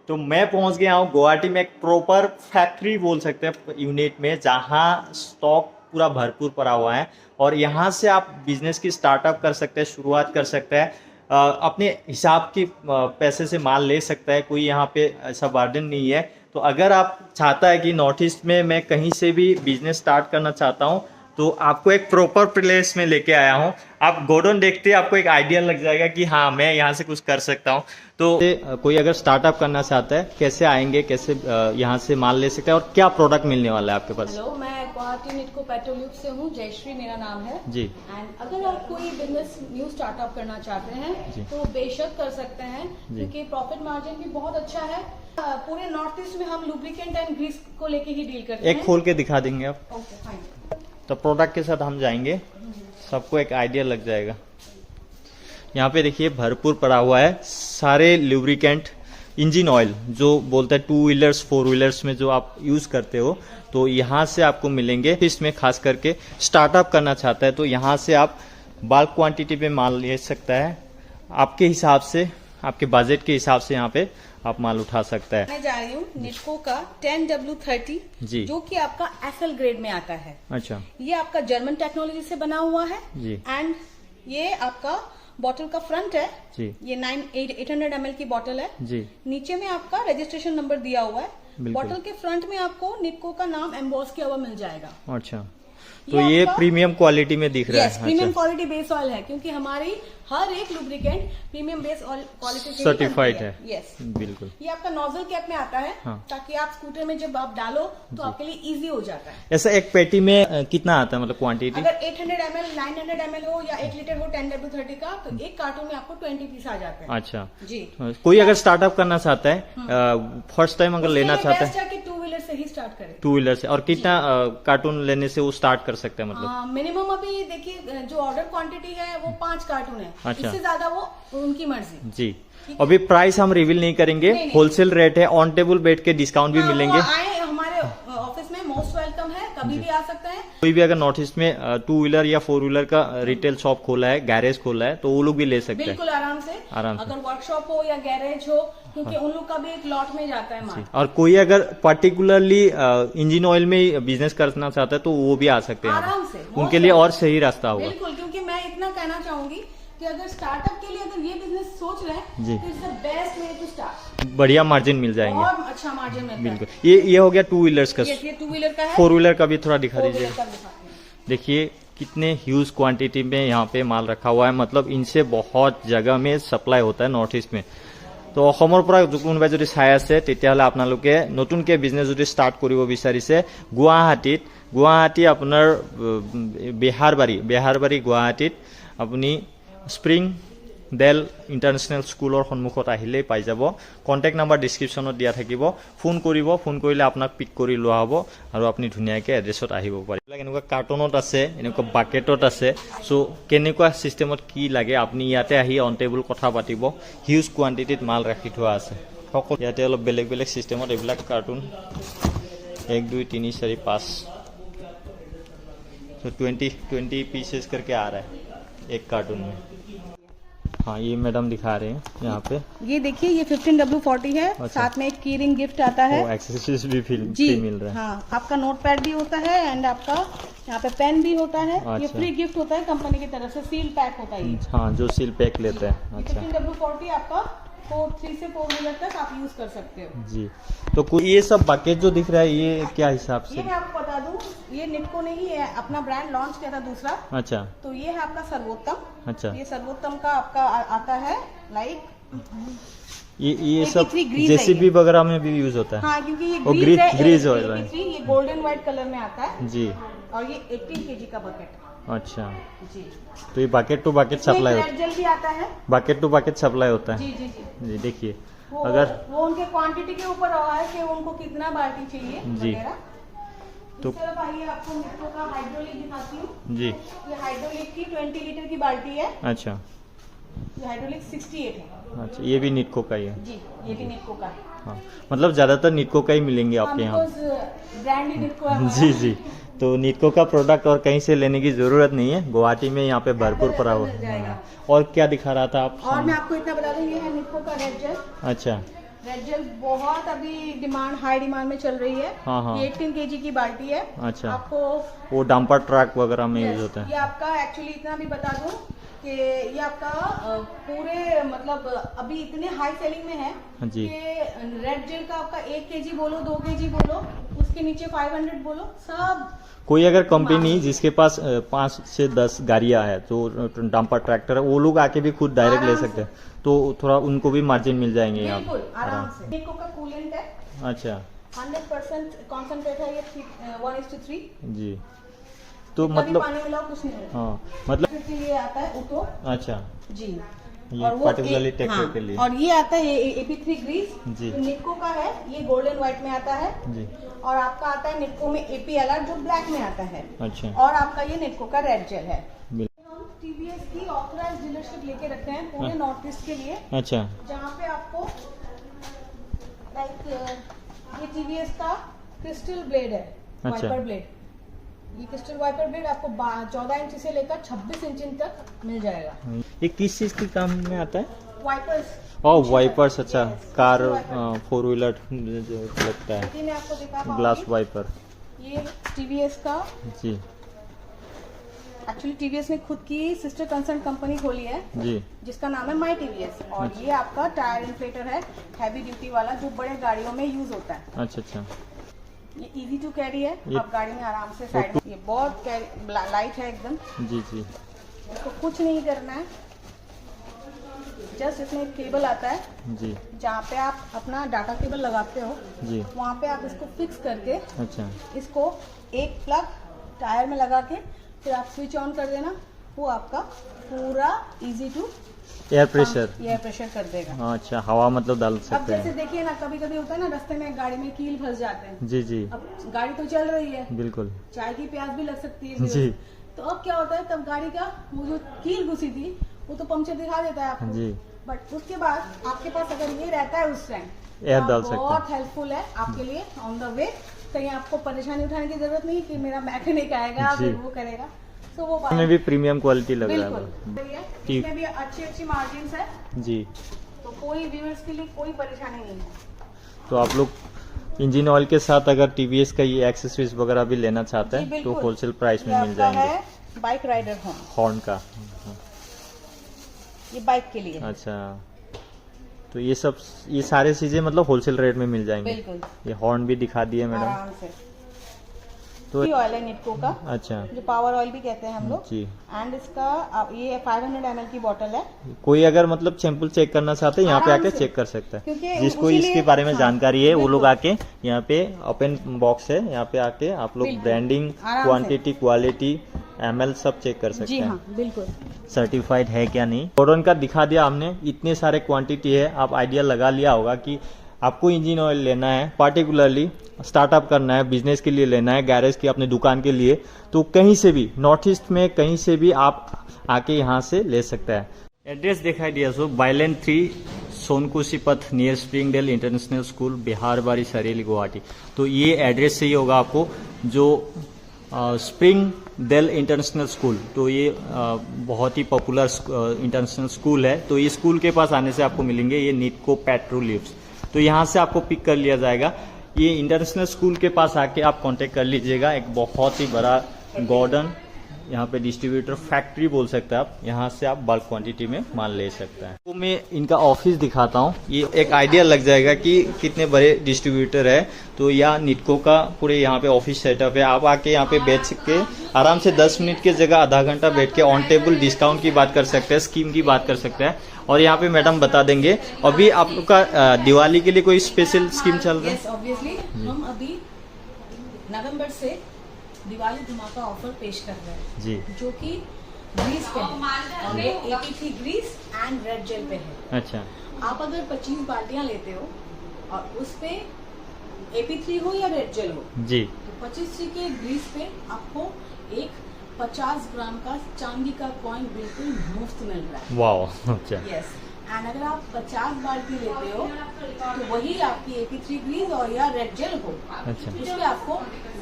तो मैं पहुंच गया हूँ गुवाहाटी में, एक प्रॉपर फैक्ट्री बोल सकते हैं यूनिट में, जहाँ स्टॉक पूरा भरपूर पड़ा हुआ है और यहाँ से आप बिजनेस की स्टार्टअप कर सकते हैं, शुरुआत कर सकते हैं। अपने हिसाब की पैसे से माल ले सकता है, कोई यहाँ पे ऐसा बर्डन नहीं है। तो अगर आप चाहता है कि नॉर्थ ईस्ट में मैं कहीं से भी बिजनेस स्टार्ट करना चाहता हूँ, तो आपको एक प्रॉपर प्लेस में लेके आया हूँ। आप गोडाउन देखते ही आपको एक आइडिया लग जाएगा कि हाँ मैं यहाँ से कुछ कर सकता हूँ। तो कोई अगर स्टार्टअप करना चाहता है, कैसे आएंगे, कैसे यहाँ से माल ले सकते हैं और क्या प्रोडक्ट मिलने वाला है आपके पास? हेलो, मैं गुवाहाटी निटको पेट्रोल्यूब से हूँ, जयश्री मेरा नाम है जी। एंड अगर आप कोई बिजनेस न्यू स्टार्टअप करना चाहते हैं तो बेशक कर सकते हैं, क्योंकि प्रॉफिट मार्जिन भी बहुत अच्छा है। पूरे नॉर्थ ईस्ट में हम लुब्रिकेंट एंड ग्रीस को लेके ही डील करते हैं। एक खोल के दिखा देंगे आप? Okay fine. तो प्रोडक्ट के साथ हम जाएंगे, सबको एक आइडिया लग जाएगा। यहाँ पे देखिए भरपूर पड़ा हुआ है सारे लुब्रिकेंट, इंजन ऑयल जो बोलते हैं 2 व्हीलर्स 4 व्हीलर्स में जो आप यूज करते हो, तो यहाँ से आपको मिलेंगे। इसमें खास करके स्टार्टअप करना चाहता है तो यहाँ से आप बल्क क्वांटिटी पे माल ले सकता है, आपके हिसाब से, आपके बजट के हिसाब से यहाँ पे आप माल उठा सकता है। मैं जा रही हूँ निटको का 10W30 जी, जो कि आपका FL ग्रेड में आता है। अच्छा, ये आपका जर्मन टेक्नोलॉजी से बना हुआ है जी। एंड ये आपका बॉटल का फ्रंट है जी, ये 800 ml की बॉटल है जी, नीचे में आपका रजिस्ट्रेशन नंबर दिया हुआ है। बिल्कुल। बॉटल के फ्रंट में आपको निटको का नाम एम्बॉस किया हुआ मिल जाएगा। अच्छा, तो ये आपका प्रीमियम क्वालिटी में दिख रहा है। प्रीमियम अच्छा, क्वालिटी बेस ऑयल है, क्योंकि हमारी हर एक lubricant premium base oil quality से सर्टिफाइड है। यस, बिल्कुल। ये आपका नोजल कैप में आता है, हाँ। ताकि आप स्कूटर में जब आप डालो तो आपके लिए इजी हो जाता है। ऐसा एक पेटी में कितना आता है, मतलब क्वांटिटी? अगर 800 ml 900 ml हो या 1 लीटर हो 10W30 का, तो एक कार्टून में आपको 20 पीस आ जाते हैं। अच्छा जी। कोई अगर स्टार्टअप करना चाहता है, फर्स्ट टाइम अगर लेना चाहता है, 2 व्हीलर से ही स्टार्ट करें। 2 व्हीलर से, और कितना कार्टून लेने से वो स्टार्ट कर सकते हैं, मतलब? मिनिमम अभी देखिए जो ऑर्डर क्वांटिटी है वो 5 कार्टून है। अच्छा। इससे ज्यादा वो उनकी मर्जी। जी, अभी प्राइस हम रिवील नहीं करेंगे, होलसेल रेट है, ऑन टेबल बैठ के डिस्काउंट भी मिलेंगे। आए हमारे ऑफिस में, मोस्ट वेलकम है, कभी भी आ सकते हैं। कोई भी अगर नॉर्थ ईस्ट में 2 व्हीलर या 4 व्हीलर का रिटेल शॉप खोला है, गैरेज खोला है, तो वो लोग भी ले सकते हैं बिल्कुल आराम से। अगर वर्कशॉप हो या गैरेज हो, क्योंकि उन लोग का भी एक लॉट में जाता है माल। और कोई अगर पर्टिकुलरली इंजन ऑयल में बिजनेस करना चाहता है तो वो भी आ सकते हैं आराम से, उनके लिए और सही रास्ता होगा। बिल्कुल, क्योंकि मैं इतना कहना चाहूंगी कि अगर स्टार्टअप के लिए अगर ये बिजनेस सोच रहे हैं जी, तो it's the best way to start. बढ़िया मार्जिन मिल जाएंगे, और अच्छा मार्जिन मिलता है। बिल्कुल। ये हो गया 2 व्हीलर्स का। ये 2 व्हीलर का है। 4 व्हीलर का भी थोड़ा दिखा 4 दीजिए। व्हीलर का दिखाती हूँ। देखिए कितने ह्यूज क्वांटिटी में यहाँ पे माल रखा हुआ है, मतलब इनसे बहुत जगह में सप्लाई होता है नॉर्थ ईस्ट में। তো অসমৰ পৰা কোনোবাই যদি চাই আছে তেতিয়াহ'লে আপোনালোকে নতুনকৈ বিজনেছ যদি ষ্টাৰ্ট কৰিব বিচাৰিছে, গুৱাহাটী আপোনাৰ বেহাৰবাৰী গুৱাহাটীত আপুনি স্প্ৰিং ডেল ইণ্টাৰনেশ্যনেল স্কুলৰ সন্মুখত আহিলেই পাই যাব। কণ্টেক্ট নাম্বাৰ ডিছক্ৰিপশ্যনত দিয়া থাকিব, ফোন কৰিব, ফোন কৰিলে আপোনাক পিক কৰি লোৱা হ'ব আৰু আপুনি ধুনীয়াকৈ এড্ৰেছত আহিব পাৰিব। এনেকুৱা কাৰ্টুনত আছে, এনেকুৱা বাকেটত আছে, চ' কেনেকুৱা ছিষ্টেমত কি লাগে আপুনি ইয়াতে আহি অন টেবুল কথা পাতিব। হিউজ কোৱান্টিটিত মাল ৰাখি থোৱা আছে সকলো। ইয়াতে অলপ বেলেগ বেলেগ ছিষ্টেমত এইবিলাক কাৰ্টুন 1 2 3 4 5 तो 20 पीसेस करके आ रहा है एक कार्टून में। हाँ, ये मैडम दिखा रहे हैं यहाँ पे। ये देखिए, ये 15W40 है। अच्छा। साथ में एक की रिंग गिफ्ट आता है। एक्सेसरीज भी फ्री मिल रहा है। हाँ, आपका नोट पैड भी होता है एंड आपका यहाँ पे पेन भी होता है। ये अच्छा। फ्री गिफ्ट होता है कंपनी की तरफ से, सील पैक होता है ये। हाँ, जो सील पैक लेते हैं। अच्छा 15W40 आपका 3 से 4 व्हीलर तक आप यूज कर सकते हो। जी। तो कोई ये सब बकेट जो दिख रहा है ये क्या हिसाब ये से? मैं आपको बता दूं, ये निटको ने ही अपना ब्रांड लॉन्च किया था दूसरा। अच्छा, तो ये है आपका सर्वोत्तम। अच्छा। ये सर्वोत्तम का आपका आता है लाइक ये सब 83 ग्रीज जेसीबी वगैरह में भी यूज होता है। हाँ, क्योंकि ये वो ग्रीज ऑयल है। ये गोल्डन व्हाइट कलर में आता है जी। और ये 18 kg का बकेट। अच्छा, जी। तो ये बकेट टू बकेट सप्लाई होता रेड जेल भी आता है। है, बकेट टू बकेट सप्लाई होता है। जी जी जी। जी, देखिए अगर वो उनके क्वांटिटी के ऊपर रहा है कि उनको कितना बाल्टी चाहिए जी। वगैरह। तो इस तरफ आइए, आपको निटको का हाइड्रोलिक दिखाती हूँ। जी। ये हाइड्रोलिक की 20 लीटर की बाल्टी है। अच्छा, ये हाइड्रोलिक 68 है। अच्छा, ये भी निटको का ही है। जी, ये भी निटको का है। हाँ, मतलब ज्यादातर निटको का ही मिलेंगे आपके यहाँ। ब्रांड ही निटको है। जी जी। तो निटको का प्रोडक्ट और कहीं से लेने की जरूरत नहीं है, गुवाहाटी में यहाँ पे भरपूर पड़ा हुआ है। और क्या दिखा रहा था आप? और मैं आपको इतना बता दूं, ये है निटको का रेड जेल। अच्छा, रेड जेल बहुत अभी हाई डिमांड में चल रही है। हाँ हाँ। ये 18 kg की बाल्टी है। अच्छा। आपको वो डंपर ट्रक वगैरह में यूज होता है। ये आपका एक्चुअली इतना भी बता दूं कि ये आपका पूरे मतलब अभी इतने हाई सेलिंग में है जी। कि रेड जेल का आपका 1 kg बोलो, 2 kg बोलो, उसके नीचे 500 बोलो, सब कोई अगर कंपनी जिसके पास 5 से 10 गाड़ियां है तो डंपर ट्रैक्टर है, वो लोग आके भी खुद डायरेक्ट ले सकते हैं, तो थोड़ा उनको भी मार्जिन मिल जाएंगे यहाँ बिल्कुल आराम से। निको का कूलेंट है। अच्छा। 100% कॉन्सेंट्रेट है ये 1:3। जी। तो मतलब मतलब पानी मिलाओ कुछ नहीं होगा। हाँ मतलब फिर के लिए आता है उतो। अच्छा। जी। ये पर्टिकुलरली ट्रैक्टर के लिए। और ये आता है AP3 ग्रीस जी। जो निको का है, ये गोल्डन व्हाइट में आता है। जी। और आपका आता है निको में APLR जो ब्लैक में आता है। अच्छा। और आपका ये निको का रेड जेल है। बिल- हम TVS की ऑथराइज्ड डीलरशिप लेके रखे हैं पूरे नॉर्थ ईस्ट के लिए, अच्छा। जहाँ पे आपको लाइक ये TVS का क्रिस्टल ब्लेड है, अच्छा। Wiper blade. ये क्रिस्टल वाइपर ब्लेड आपको 14 इंच से लेकर 26 इंच तक मिल जाएगा। ये किस चीज के काम में आता है? वाइपर्स। Oh wipers. अच्छा। Yes, car wiper. 4 व्हीलर जो लगता है, ये मैं आपको दिखा ग्लास पाऊंगी। वाइपर। ये TVS का जी। एक्चुअली TVS ने खुद की सिस्टर कंसर्न कंपनी खोली है जी। जिसका नाम है माई TVS। और अच्छा। ये आपका टायर इन्फ्लेटर है, हैवी ड्यूटी वाला, जो बड़े गाड़ियों में यूज होता है। अच्छा अच्छा। ये इजी टू कैरी है, ये- आप गाड़ी में आराम से साइड में। ये बहुत लाइट है एकदम, जी जी। इसको कुछ नहीं करना है, जस्ट इसमें एक केबल आता है जी। जहाँ पे आप अपना डाटा केबल लगाते हो, जी। वहाँ पे आप इसको फिक्स करके अच्छा। इसको एक प्लग टायर में लगा के फिर आप स्विच ऑन कर देना, वो आपका पूरा easy to air pressure. Air pressure कर देगा। अच्छा, हवा मतलब डाल अब सकते जैसे हैं। देखिए ना, कभी कभी होता है ना रास्ते में गाड़ी में कील फंस जाते हैं। जी जी। अब गाड़ी तो चल रही है, बिल्कुल। चाय की प्यास भी लग सकती है जी। तो अब क्या होता है, तब गाड़ी का वो जो कील घुसी थी वो तो पंक्चर दिखा देता है आपको। जी। बट उसके बाद आपके पास अगर ये रहता है उस टाइम, एयर डाल सकते बहुत हेल्पफुल है आपके लिए ऑन द वे। कहीं आपको परेशानी उठाने की जरूरत नहीं कि मेरा मैकेनिक आएगा जी। फिर वो करेगा। तो वो में भी प्रीमियम क्वालिटी लग रहा बिल्कुल है। है। इसमें भी अच्छी अच्छी मार्जिन है, जी। तो कोई व्यूअर्स के लिए कोई परेशानी नहीं है। तो आप लोग इंजन ऑयल के साथ अगर TVS का ये एक्सेसरीज वगैरह भी लेना चाहते जी, हैं तो बिल्कुल। होलसेल प्राइस में ये मिल आपका जाएंगे। है बाइक राइडर हॉर्न का। ये बाइक के लिए। अच्छा। तो ये सारे चीजें मतलब होलसेल रेट में मिल जाएंगे। बिल्कुल ये हॉर्न भी दिखा दिए मैडम। आराम से। तो ये ऑयल है निटको का, अच्छा जो पावर ऑयल भी कहते हैं हम लोग। जी। एंड इसका ये 500 ml की बोतल है। कोई अगर मतलब सैंपल चेक करना चाहते हैं यहाँ पे आराम आके से। चेक कर सकता है। क्योंकि जिसको उसी इसके लिए- बारे में हाँ, जानकारी है वो लोग बिल्कुल। आके यहाँ पे ओपन बॉक्स है, यहाँ पे आके आप लोग बिल्कुल। ब्रांडिंग, आराम से। क्वांटिटी, क्वालिटी, ML सब चेक कर सकते जी हैं। हाँ बिल्कुल। सर्टिफाइड है क्या नहीं। गॉर्डन का दिखा दिया हमने, इतने सारे क्वांटिटी है, आप आइडिया लगा लिया होगा कि आपको इंजन ऑयल लेना है, पार्टिकुलरली स्टार्टअप करना है, बिजनेस के लिए लेना है, गैरेज की अपने दुकान के लिए, तो कहीं से भी नॉर्थ ईस्ट में कहीं से भी आप आके यहाँ से ले सकते हैं। एड्रेस दिखाई दिया सो बाइलैंड 3 Sonkushi Path near Springdale international school, Biharbari, Sareli, Guwahati. तो ये एड्रेस सही होगा आपको, जो स्प्रिंग डेल इंटरनेशनल स्कूल, तो ये बहुत ही पॉपुलर इंटरनेशनल स्कूल है। तो ये स्कूल के पास आने से आपको मिलेंगे ये निटको पेट्रोल लीव्स। तो यहाँ से आपको पिक कर लिया जाएगा। ये इंटरनेशनल स्कूल के पास आके आप कांटेक्ट कर लीजिएगा। एक बहुत ही बड़ा गॉर्डन यहाँ पे डिस्ट्रीब्यूटर फैक्ट्री बोल सकते हैं आप, यहाँ से आप बल्क क्वांटिटी में माल ले सकते हैं। तो मैं इनका ऑफिस दिखाता हूँ, ये एक आइडिया लग जाएगा कि कितने बड़े डिस्ट्रीब्यूटर है। तो यहाँ निटको का पूरे यहाँ पे ऑफिस सेटअप है। आप आके यहाँ पे बैठ के आराम से 10 मिनट की जगह आधा घंटा बैठ के ऑन टेबल डिस्काउंट की बात कर सकते हैं, स्कीम की बात कर सकते हैं। और यहाँ पे मैडम बता देंगे अभी आप लोग का दिवाली के लिए कोई स्पेशल स्कीम चल रहा है? यस ऑब्वियसली, हम अभी नवंबर से दिवाली धमाका ऑफर पेश कर रहे हैं जी। जो कि ग्रीस पे है, और ये AP3 Greece and red jail पे है। अच्छा। आप अगर 25 बाल्टियां लेते हो और उस पे AP3 हो या रेड जेल हो, जी। तो 25 के ग्रीस पे आपको एक 50 ग्राम का चांदी का कॉइन बिल्कुल मुफ्त मिल रहा है। वाह। अच्छा। यस, एंड अगर आप 50 बाल्टी लेते हो तो वही आपकी AP3 ग्रीस और या रेड जेल हो, अच्छा। उसमें आपको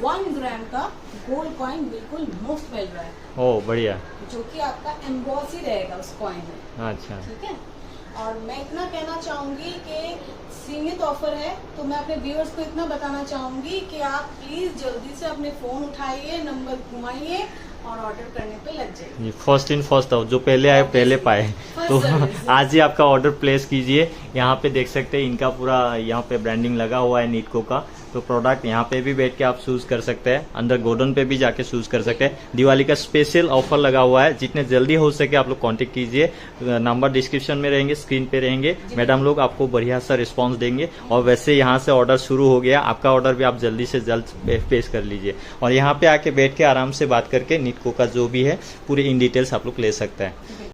1 ग्राम का गोल्ड कॉइन बिल्कुल मुफ्त मिल रहा है, ओ बढ़िया। जो कि आपका एम्बॉस ही रहेगा उस कॉइन में। अच्छा। ठीक है, और मैं इतना कहना चाहूंगी कि सीमित ऑफर है, तो मैं अपने व्यूअर्स को इतना बताना चाहूंगी कि आप प्लीज जल्दी से अपने फोन उठाइए, नंबर घुमाइए और ऑर्डर करने पे लग जाइए। फर्स्ट इन फर्स्ट आउट, जो पहले आए पहले पाए। तो आज ही आपका ऑर्डर प्लेस कीजिए। यहाँ पे देख सकते हैं इनका पूरा यहाँ पे ब्रांडिंग लगा हुआ है नीटको का। तो प्रोडक्ट यहाँ पे भी बैठ के आप चूज कर सकते हैं, अंदर गोडाउन पे भी जाके चूज कर सकते हैं। दिवाली का स्पेशल ऑफर लगा हुआ है, जितने जल्दी हो सके आप लोग कांटेक्ट कीजिए। नंबर डिस्क्रिप्शन में रहेंगे, स्क्रीन पे रहेंगे। मैडम लोग आपको बढ़िया सा रिस्पांस देंगे। और वैसे यहाँ से ऑर्डर शुरू हो गया, आपका ऑर्डर भी आप जल्दी से जल्द पेश कर लीजिए। और यहाँ पे आके बैठ के आराम से बात करके नीटको का जो भी है पूरे इन डिटेल्स आप लोग ले सकते हैं।